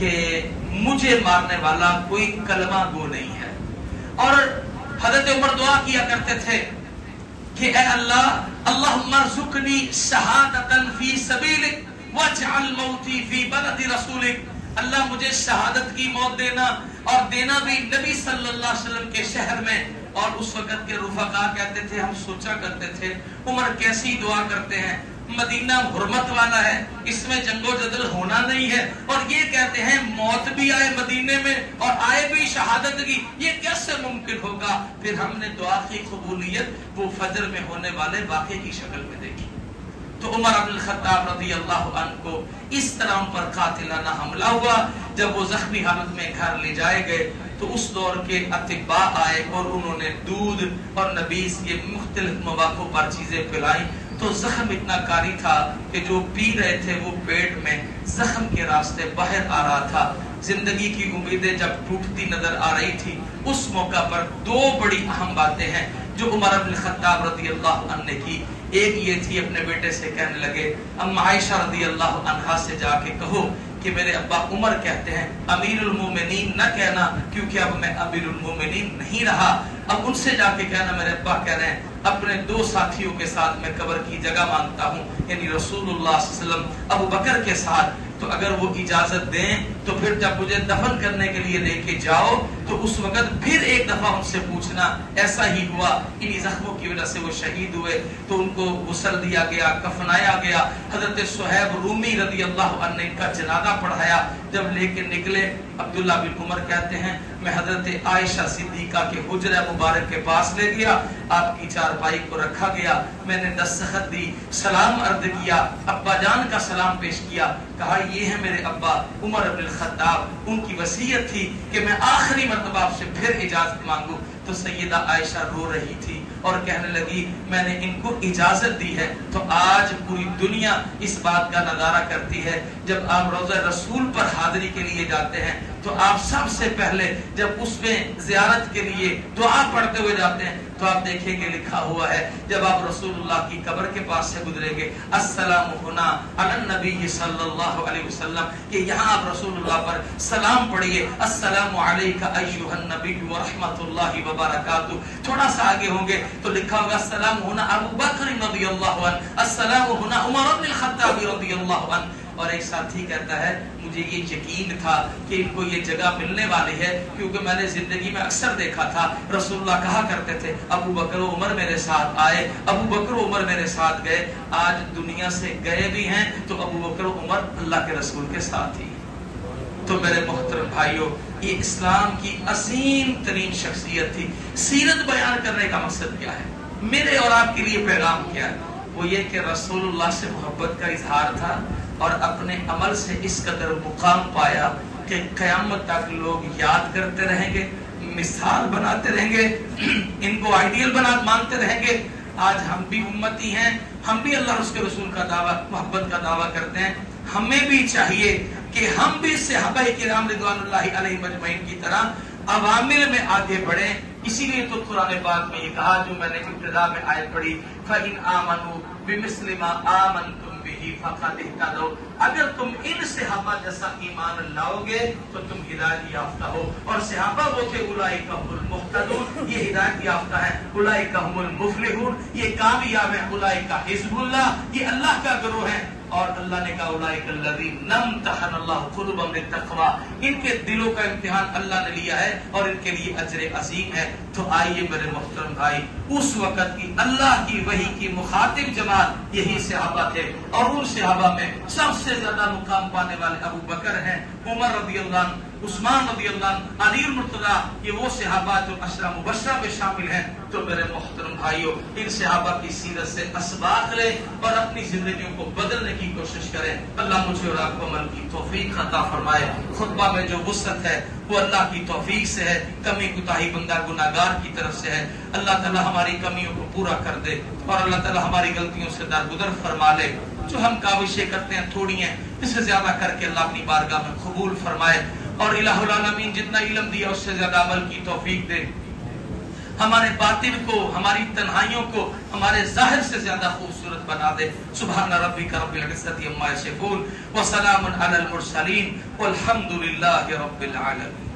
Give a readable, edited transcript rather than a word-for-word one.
کہ مجھے مارنے والا کوئی کلمہ گو نہیں ہے. اور حضرت عمر دعا کیا کرتے تھے کہ اے اللہ اللہم ارزقنی شہادتا فی سبیلک واجعل موتی فی بلد رسولک. اللہ مجھے شہادت کی موت دینا، اور دینا بھی نبی صلی اللہ علیہ وسلم کے شہر میں. اور اس وقت کے رفقا کہتے تھے، ہم سوچا کرتے تھے عمر کیسی دعا کرتے ہیں، مدینہ حرمت والا ہے، اس میں جنگ و جدل ہونا نہیں ہے، اور یہ کہتے ہیں موت بھی آئے مدینے میں اور آئے بھی شہادت کی، یہ کیسے ممکن ہوگا؟ پھر ہم نے دعا کی قبولیت وہ فجر میں ہونے والے واقعے کی شکل میں دیکھی. تو عمر بن الخطاب رضی اللہ عنہ کو اس طرح ان پر قاتلانہ حملہ ہوا. جب وہ زخمی حالت میں گھر لے جائے گئے تو اس دور کے اطباء آئے اور انہوں نے دودھ اور نبیذ کے مختلف مواقع پر چیزیں پلائیں. تو زخم اتنا کاری تھا کہ جو پی رہے تھے وہ پیٹ میں زخم کے راستے باہر آ رہا تھا. زندگی کی امیدیں جب ٹوٹتی نظر آ رہی تھی، اس موقع پر دو بڑی اہم باتیں ہیں جو عمر بن الخطاب رضی اللہ عنہ نے کی. ایک یہ تھی، اپنے بیٹے سے کہنے لگے اما عائشہ رضی اللہ عنہا سے جا کے کہو کہ میرے ابا عمر کہتے ہیں امیر المومنین نہ کہنا، کیونکہ اب میں امیر المومنین نہیں رہا. اب ان سے جا کے کہنا میرے ابا کہہ رہے ہیں اپنے دو ساتھیوں کے ساتھ میں قبر کی جگہ مانگتا ہوں، یعنی رسول اللہ صلی اللہ علیہ وسلم ابو بکر کے ساتھ. تو اگر وہ اجازت دیں تو پھر جب مجھے دفن کرنے کے لیے لے کے جاؤ تو اس وقت پھر ایک دفعہ ان سے پوچھنا. ایسا ہی ہوا، انہی زخموں کی وجہ سے وہ شہید ہوئے. تو ان کو غسل دیا گیا، کفنایا گیا. حضرت صہیب رومی رضی اللہ عنہ نے ان کا جنازہ پڑھایا. جب لے کے نکلے عبداللہ بن عمر کہتے ہیں میں حضرت عائشہ صدیقہ کے حجرہ مبارک کے پاس لے گیا، آپ کی چارپائی کو رکھا گیا، میں نے دستخط دی، سلام عرض کیا، ابا جان کا سلام پیش کیا، کہا یہ ہے میرے ابا عمر بن الخطاب، ان کی وصیت تھی کہ میں آخری مرتبہ آپ سے پھر اجازت مانگوں. تو سیدہ عائشہ رو رہی تھی اور کہنے لگی میں نے ان کو اجازت دی ہے. تو آج پوری دنیا اس بات کا نظارہ کرتی ہے، جب آپ روضہ رسول پر حاضری کے لیے جاتے ہیں تو آپ سب سے پہلے جب اس میں زیارت کے لیے دعا پڑھتے ہوئے جاتے ہیں تو آپ دیکھیں گے لکھا ہوا ہے جب آپ رسول اللہ کی قبر کے پاس سے گزریں گے السلام ہونا علی النبی صلی اللہ علیہ وسلم، کہ یہاں آپ رسول اللہ پر سلام پڑھیے، السلام علیک ایھا النبی ورحمۃ اللہ وبرکاتہ. تھوڑا سا آگے ہوں گے تو لکھا ہوگا السلام ہونا ابو بکر رضی اللہ عنہ، السلام ہونا عمر بن الخطاب رضی اللہ عنہ. اور ایک ساتھی کہتا ہے مجھے یہ یقین تھا کہ ان کو یہ جگہ ملنے والی ہے، کیونکہ میں نے زندگی میں اکثر دیکھا تھا رسول اللہ کہا کرتے تھے ابو بکر و عمر میرے ساتھ آئے، ابو بکر و عمر میرے ساتھ گئے. آج دنیا سے گئے بھی ہیں تو ابو بکر و عمر اللہ کے رسول کے ساتھ ہی. تو میرے محترم بھائیوں، یہ اسلام کی عظیم ترین شخصیت تھی. سیرت بیان کرنے کا مقصد کیا ہے؟ میرے اور آپ کے لیے پیغام کیا ہے؟ وہ یہ کہ رسول اللہ سے محبت کا اظہار تھا اور اپنے عمل سے اس قدر مقام پایا کہ قیامت تک لوگ یاد کرتے رہیں گے، مثال بناتے رہیں گے، ان کو آئیڈیل مانتے رہیں گے. آج ہم بھی امتی ہیں، ہم بھی اللہ اور اس کے رسول کا دعویٰ، محبت کا دعویٰ کرتے ہیں. ہمیں بھی چاہیے کہ ہم بھی صحابہ کرام رضوان اللہ علیہ مجمعین کی طرح عوامل میں آگے بڑھیں. اسی لیے تو قرآن پاک میں یہ کہا جو میں نے ابتدا میں آیت پڑھی فَإِنْ آمَنُوا بِمِثْلِ مَا آمَنْتُمْ بِهِ فَقَدِ اهْتَدَوْا، اگر تم ان صحابہ جیسا ایمان لاؤ گے تو تم ہدایت یافتہ ہو. اور صحابہ وہ تھے اولئک هم المهتدون، یہ ہدایت یافتہ ہیں. اولئک هم المفلحون، یہ کامیاب ہیں. اولئک حزب اللہ، یہ اللہ کا گروہ ہے. اور اللہ نے کہا اولئک الذین امتحن اللہ قلوبهم للتقوی، ان کے دلوں کا امتحان اللہ نے لیا ہے اور ان کے لیے اجر عظیم ہے. تو آئیے میرے محترم بھائی، اس وقت کی اللہ کی وحی کی مخاطب جماعت یہی صحابہ تھے، اور ان صحابہ میں سب سے زیادہ مقام پانے والے ابو بکر ہیں، عمر رضی اللہ عنہ، عثمان رضی اللہ عنہ، علی المرتضیٰ، یہ وہ صحابہ جو عشرہ مبشرہ میں شامل ہیں. تو میرے محترم بھائیوں، ان صحابہ کی سیرت سے اسباق لیں اور اپنی زندگیوں کو بدلنے کی کوشش کریں. اللہ مجھے اور آپ کو عمل کی توفیق عطا فرمائے. خطبہ میں جو وسعت ہے وہ اللہ کی توفیق سے ہے، کمی کوتاہی بندہ گناہگار کی طرف سے ہے. اللہ تعالی ہماری کمیوں کو پورا کر دے اور اللہ تعالی ہماری غلطیوں سے درگزر فرما لے. جو ہم کاوشیں کرتے ہیں تھوڑی ہیں، اس سے زیادہ کر کے اللہ اپنی بارگاہ میں قبول فرمائے اور الہ العالمین جتنا علم دیا اس سے زیادہ عمل کی توفیق دے. ہمارے باطن کو، ہماری تنہائیوں کو ہمارے ظاہر سے زیادہ خوبصورت بنا دے. سبحان ربک رب العزت عما یصفون وسلام علی المرسلین والحمد للہ رب العالمین.